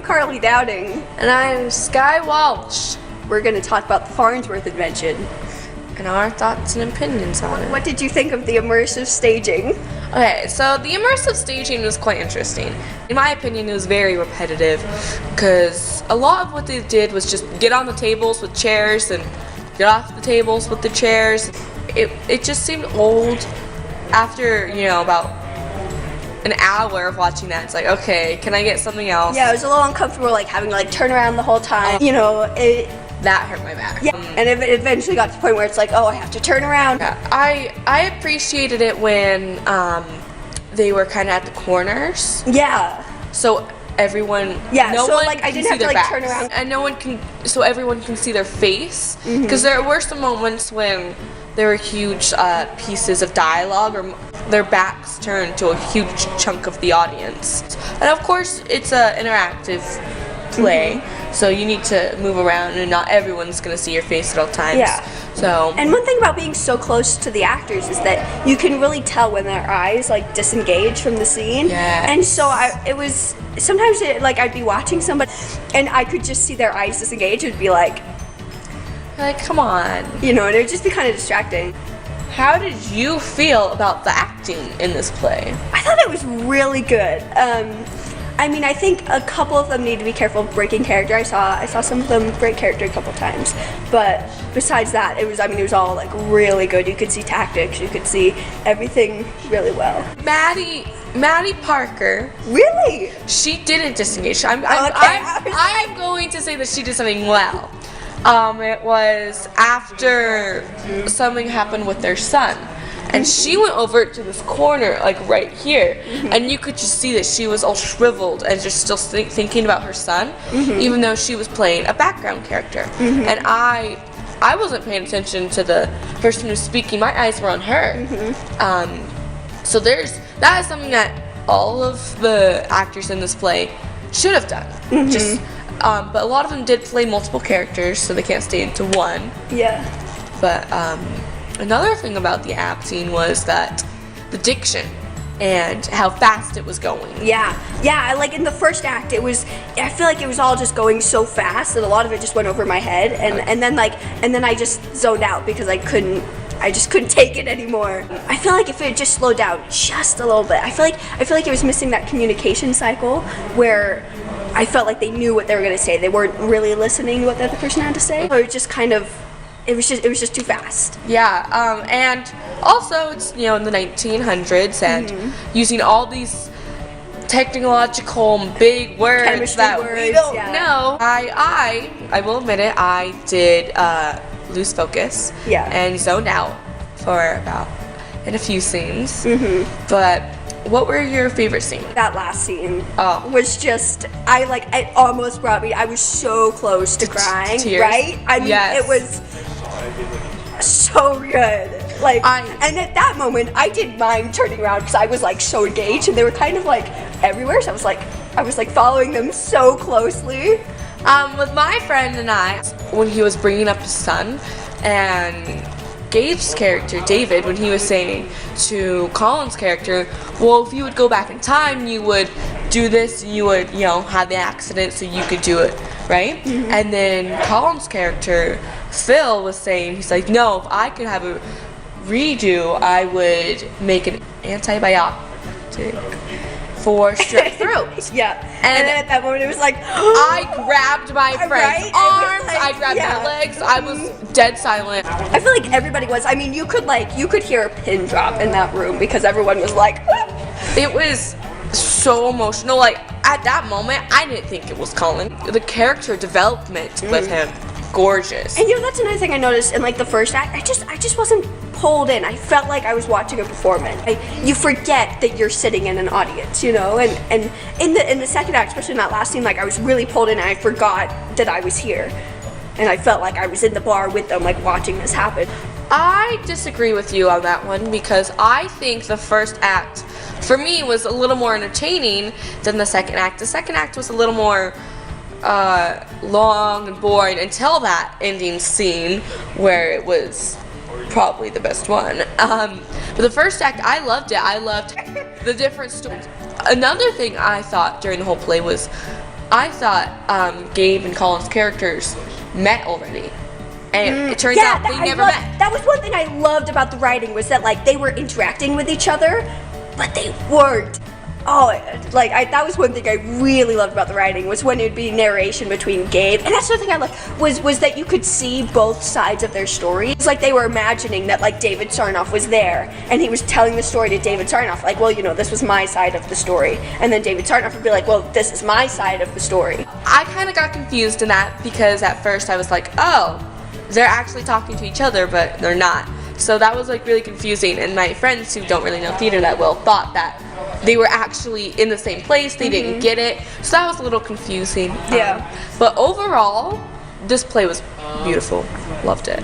Karlie Dowding. And I'm Skye Walsh. We're going to talk about the Farnsworth invention. And our thoughts and opinions on it. What did you think of the immersive staging? Okay, so the immersive staging was quite interesting. In my opinion, it was very repetitive because a lot of what they did was just get on the tables with chairs and get off the tables with the chairs. It just seemed old after, about an hour of watching that. It's like, okay, can I get something else? Yeah, it was a little uncomfortable, like having to turn around the whole time. That hurt my back. Yeah, and it eventually got to the point where it's like, oh, I have to turn around. Yeah, I appreciated it when they were kind of at the corners. Yeah. So everyone, I didn't have to turn around, and so everyone can see their face. Because there were some moments when there were huge pieces of dialogue or their backs turned to a huge chunk of the audience. And of course, it's an interactive play, so you need to move around, and not everyone's gonna see your face at all times. Yeah. So. And one thing about being so close to the actors is that you can really tell when their eyes disengage from the scene. Yeah. And so sometimes I'd be watching somebody, and I could just see their eyes disengage. It'd be like, come on. And it would just be kind of distracting. How did you feel about the acting in this play? I thought it was really good. I think a couple of them need to be careful of breaking character. I saw some of them break character a couple times, but besides that, it was all really good. You could see tactics, you could see everything really well. Maddie Parker. Really? She didn't disengage. I'm going to say that she did something well. It was after something happened with their son. And she went over to this corner, right here, and you could just see that she was all shriveled and just still thinking about her son, even though she was playing a background character. And I wasn't paying attention to the person who was speaking. My eyes were on her. So that is something that all of the actors in this play should have done. But a lot of them did play multiple characters, so they can't stay into one. Yeah. But another thing about the acting was that the diction and how fast it was going. Yeah, in the first act, I feel like it was all just going so fast that a lot of it just went over my head, and then I just zoned out because I just couldn't take it anymore. I feel like if it just slowed down just a little bit, I feel like it was missing that communication cycle where I felt like they knew what they were gonna say. They weren't really listening to what the other person had to say. So it just it was just too fast. Yeah, and also it's in the 1900s and using all these technological big words Chemistry that words, we don't know. I will admit it, I did lose focus and zoned out in a few scenes. But what were your favorite scenes? That last scene was just, it almost brought me, I was so close to crying, tears. Right? Yes. It was so good. And at that moment, I didn't mind turning around because I was so engaged, and they were kind of everywhere, so I was following them so closely. With my friend and I, when he was bringing up his son, and Gabe's character, David, when he was saying to Colin's character, well, if you would go back in time, you would do this, and you would, have the accident so you could do it, right? And then Colin's character, Phil, was saying, he's like, no, if I could have a redo, I would make an antibiotic for strep throat. Yeah. And then at that moment, it was I grabbed my friend's arms, I grabbed their legs, I was dead silent. I feel like everybody was. You could hear a pin drop in that room because everyone was It was so emotional. At that moment, I didn't think it was Colin. The character development with him, gorgeous. And that's another thing I noticed in the first act. I just wasn't pulled in. I felt like I was watching a performance. You forget that you're sitting in an audience, and in the second act, especially in that last scene, I was really pulled in, and I forgot that I was here, and I felt like I was in the bar with them, watching this happen. I disagree with you on that one because I think the first act, for me, was a little more entertaining than the second act. The second act was a little more long and boring until that ending scene where it was probably the best one. But the first act, I loved it. I loved the different stories. Another thing I thought during the whole play was I thought Gabe and Colin's characters met already. And it turns out they never met. That was one thing I loved about the writing, was that like they were interacting with each other, but they weren't. Oh, like that was one thing I really loved about the writing, was when it would be narration between Gabe, and that's the thing I liked was that you could see both sides of their story. It's like they were imagining that like David Sarnoff was there, and he was telling the story to David Sarnoff, like, well, you know, this was my side of the story, and then David Sarnoff would be like, well, this is my side of the story. I kind of got confused in that, because at first I was like, oh, they're actually talking to each other, but they're not. So that was like really confusing, and my friends who don't really know theater that well thought that they were actually in the same place. They didn't get it, so that was a little confusing. Yeah. But overall, this play was beautiful. Loved it.